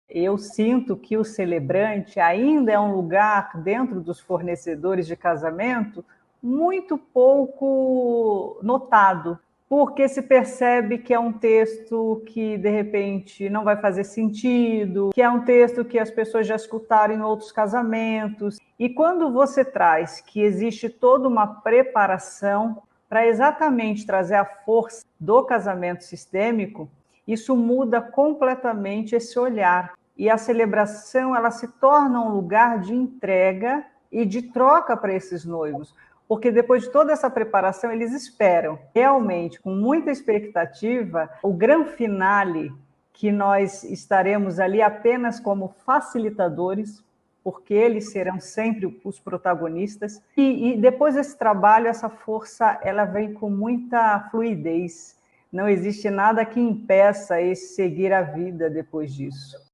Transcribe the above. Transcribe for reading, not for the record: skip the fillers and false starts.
Eu sinto que o celebrante ainda é um lugar, dentro dos fornecedores de casamento, muito pouco notado, porque se percebe que é um texto que, de repente, não vai fazer sentido, que é um texto que as pessoas já escutaram em outros casamentos. E quando você traz que existe toda uma preparação para exatamente trazer a força do casamento sistêmico, isso muda completamente esse olhar. E a celebração, ela se torna um lugar de entrega e de troca para esses noivos. Porque depois de toda essa preparação, eles esperam, realmente, com muita expectativa, o grande finale, que nós estaremos ali apenas como facilitadores, porque eles serão sempre os protagonistas. E depois desse trabalho, essa força, ela vem com muita fluidez. Não existe nada que impeça esse seguir a vida depois disso.